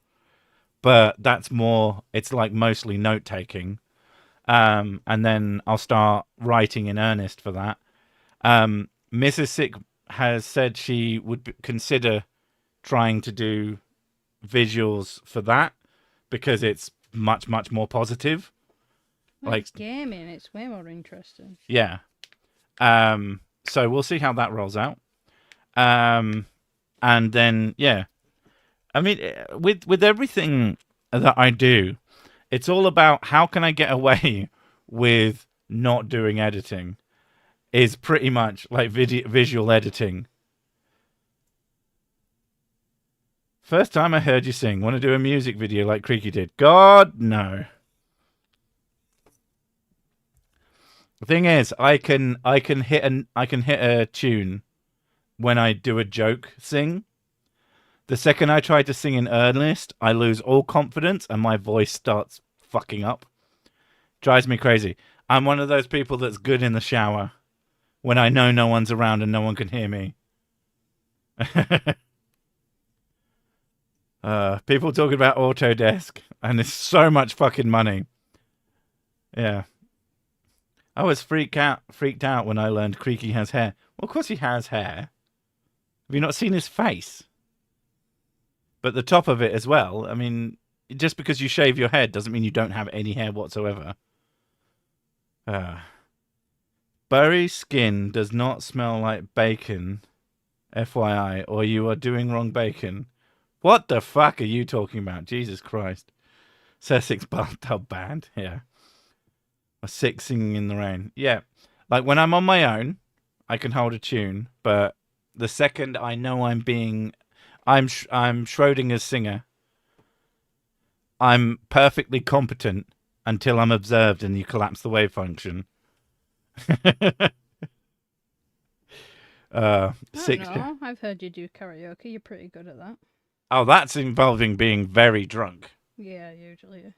but that's more. It's like mostly note taking, and then I'll start writing in earnest for that. Mrs. Sic has said she would consider trying to do visuals for that because it's much more positive. Well, like it's gaming, it's way more interesting. Yeah. So we'll see how that rolls out. And then yeah. I mean, with everything that I do, it's all about how can I get away with not doing editing. Is pretty much like visual editing. First time I heard you sing. Want to do a music video like Creaky did? God, no. The thing is, I can hit a tune when I do a joke sing. The second I try to sing in earnest, I lose all confidence and my voice starts fucking up. Drives me crazy. I'm one of those people that's good in the shower when I know no one's around and no one can hear me. People talking about Autodesk, and it's so much fucking money. Yeah. I was freaked out when I learned Creaky has hair. Well, of course he has hair. Have you not seen his face? But the top of it as well. I mean, just because you shave your head doesn't mean you don't have any hair whatsoever. Burry skin does not smell like bacon, FYI, or you are doing wrong bacon. What the fuck are you talking about? Jesus Christ. Sussex Bathtub Band, yeah. Or Sics singing in the rain. Yeah, like when I'm on my own, I can hold a tune, but the second I know I'm Schrodinger's singer, I'm perfectly competent until I'm observed and you collapse the wave function. Six. I've heard you do karaoke. You're pretty good at that. Oh, that's involving being very drunk. Yeah, usually.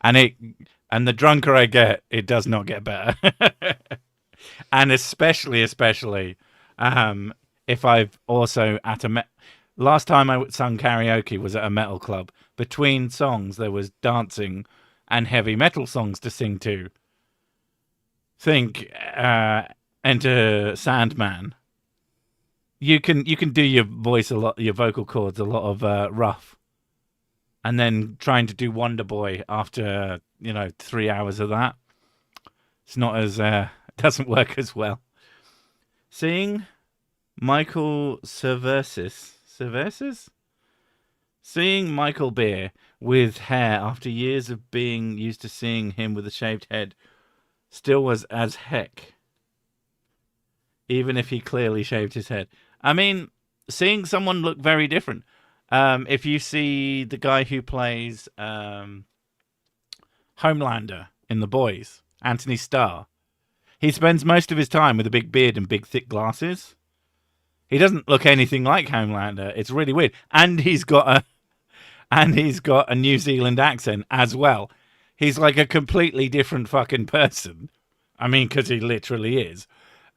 And the drunker I get, it does not get better. And especially, if I've also at a last time I sung karaoke was at a metal club. Between songs, there was dancing and heavy metal songs to sing to. Think Enter Sandman. you can do your voice a lot, your vocal cords a lot of rough, and then trying to do Wonder Boy after 3 hours of that, it's not as doesn't work as well. Seeing Michael Cerversis, seeing Michael Beer with hair after years of being used to seeing him with a shaved head still was as heck, even if he clearly shaved his head. I mean, seeing someone look very different. If you see the guy who plays Homelander in The Boys, Anthony Starr, he spends most of his time with a big beard and big thick glasses. He doesn't look anything like Homelander. It's really weird. And he's got a New Zealand accent as well. He's like a completely different fucking person. I mean, because he literally is.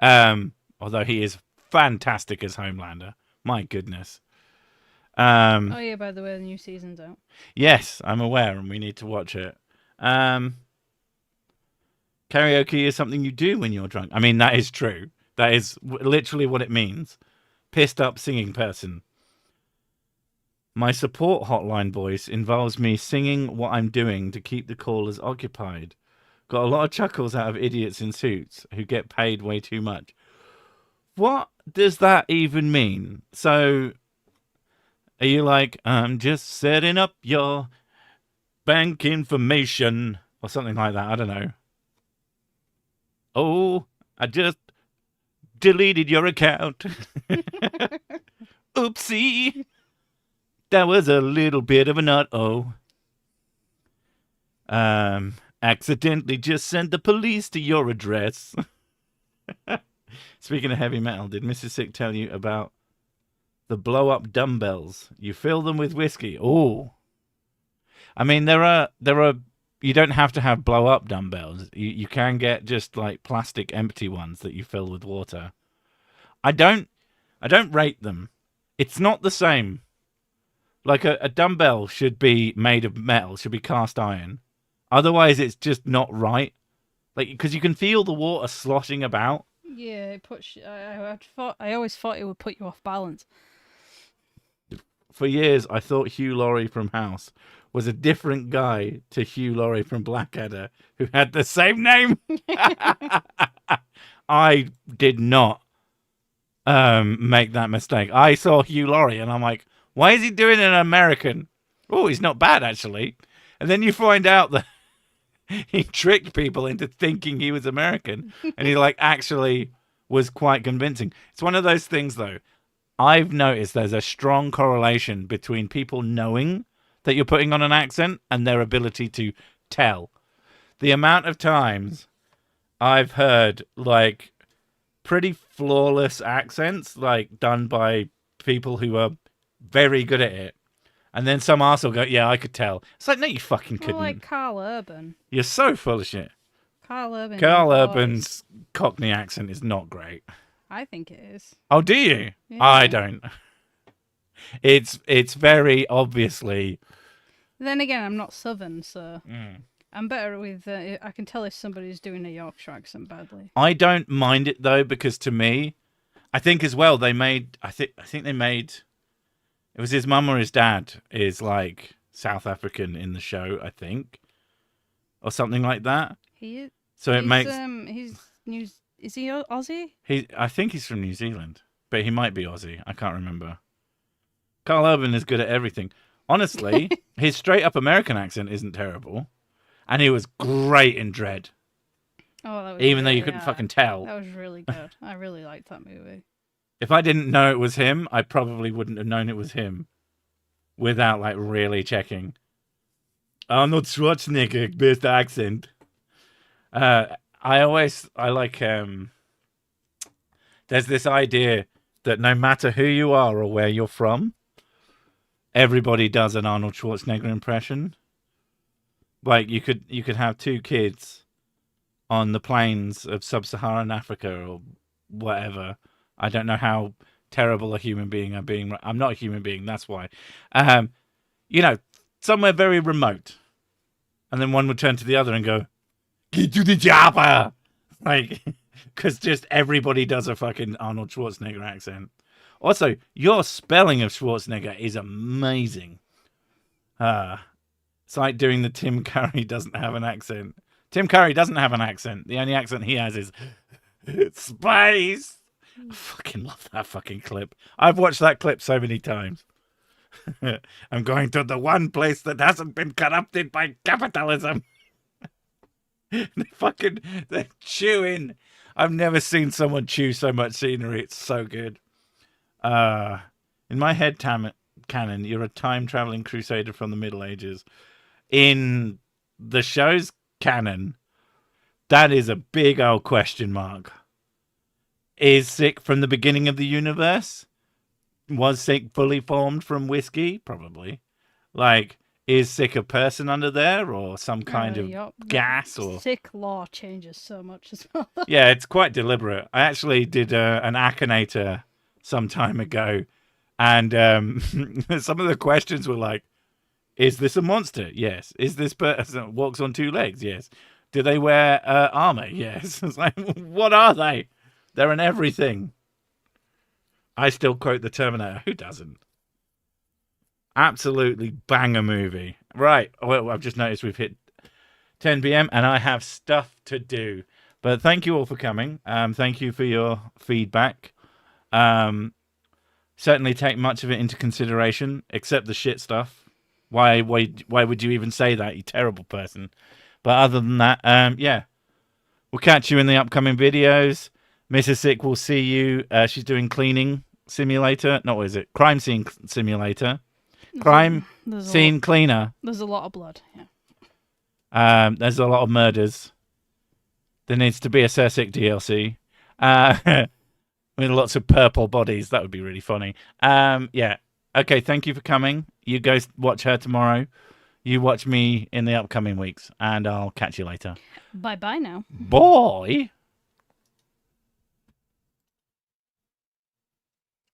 Although he is fantastic as Homelander. My goodness. Oh yeah, by the way, the new season's out. Yes, I'm aware, and we need to watch it. Karaoke is something you do when you're drunk. I mean, that is true. That is literally what it means. Pissed up singing person. My support hotline voice involves me singing what I'm doing to keep the callers occupied. Got a lot of chuckles out of idiots in suits who get paid way too much. What does that even mean? So, are you like, I'm just setting up your bank information or something like that? I don't know. Oh, I just deleted your account. Oopsie. That was a little bit of a nut-oh. Accidentally just sent the police to your address. Speaking of heavy metal, did Mrs. Sick tell you about the blow-up dumbbells? You fill them with whiskey. Oh. I mean, there are. You don't have to have blow-up dumbbells. You can get just like plastic empty ones that you fill with water. I don't rate them. It's not the same. Like a dumbbell should be made of metal, should be cast iron. Otherwise, it's just not right. Like, because you can feel the water sloshing about. Yeah, it puts. I always thought it would put you off balance. For years, I thought Hugh Laurie from House was a different guy to Hugh Laurie from Blackadder, who had the same name. I did not make that mistake. I saw Hugh Laurie, and I'm like, why is he doing an American? Oh, he's not bad, actually. And then you find out that he tricked people into thinking he was American. And he, like, actually was quite convincing. It's one of those things, though. I've noticed there's a strong correlation between people knowing that you're putting on an accent and their ability to tell. The amount of times I've heard, like, pretty flawless accents, like, done by people who are very good at it. And then some arsehole go, yeah, I could tell. It's like, no, you fucking couldn't. Like Carl Urban. You're so full of shit. Carl Urban. Carl Urban's Cockney accent is not great. I think it is. Oh, do you? Yeah. I don't. It's very obviously. Then again, I'm not Southern, so I'm better with. I can tell if somebody's doing a Yorkshire accent badly. I don't mind it though, because to me, I think as well they made. I think they made. It was his mum or his dad is like South African in the show, I think, or something like that. He is. So it makes. He's New. Is he Aussie? I think he's from New Zealand, but he might be Aussie. I can't remember. Carl Urban is good at everything. Honestly, his straight-up American accent isn't terrible. And he was great in Dredd. Oh, that was even though you couldn't fucking tell. That was really good. I really liked that movie. If I didn't know it was him, I probably wouldn't have known it was him without, like, really checking. Arnold Schwarzenegger, best accent. I like, there's this idea that no matter who you are or where you're from, everybody does an Arnold Schwarzenegger impression. Like, you could have two kids on the plains of sub-Saharan Africa or whatever. I don't know how terrible a human being I'm being. I'm not a human being, that's why. Somewhere very remote. And then one would turn to the other and go, get to the chopper! Like, because just everybody does a fucking Arnold Schwarzenegger accent. Also, your spelling of Schwarzenegger is amazing. It's like doing the Tim Curry doesn't have an accent. Tim Curry doesn't have an accent. The only accent he has is space. I fucking love that fucking clip. I've watched that clip so many times. I'm going to the one place that hasn't been corrupted by capitalism. They're chewing. I've never seen someone chew so much scenery. It's so good. In my head canon, you're a time-traveling crusader from the Middle Ages. In the show's canon, that is a big old question mark. Is Sic from the beginning of the universe? Was Sic fully formed from whiskey? Probably. Like, is Sic a person under there or some kind of gas? Or Sic law changes so much as well. Yeah, it's quite deliberate. I actually did an Akinator some time ago, and some of the questions were like, is this a monster? Yes. Is this person walks on two legs? Yes. Do they wear armor? Yes. It's like, what are they? They're in everything. I still quote the Terminator. Who doesn't? Absolutely banger movie. Right. Well, I've just noticed we've hit 10 p.m. and I have stuff to do. But thank you all for coming. Thank you for your feedback. Certainly take much of it into consideration, except the shit stuff. Why would you even say that, you terrible person? But other than that, yeah. We'll catch you in the upcoming videos. Mrs. Sic will see you. She's doing cleaning simulator. No, what is it? Crime scene simulator. Crime scene cleaner. There's a lot of blood. Yeah. There's a lot of murders. There needs to be a Sir Sic DLC. With lots of purple bodies. That would be really funny. Yeah. Okay, thank you for coming. You guys watch her tomorrow. You watch me in the upcoming weeks. And I'll catch you later. Bye-bye now. Bye.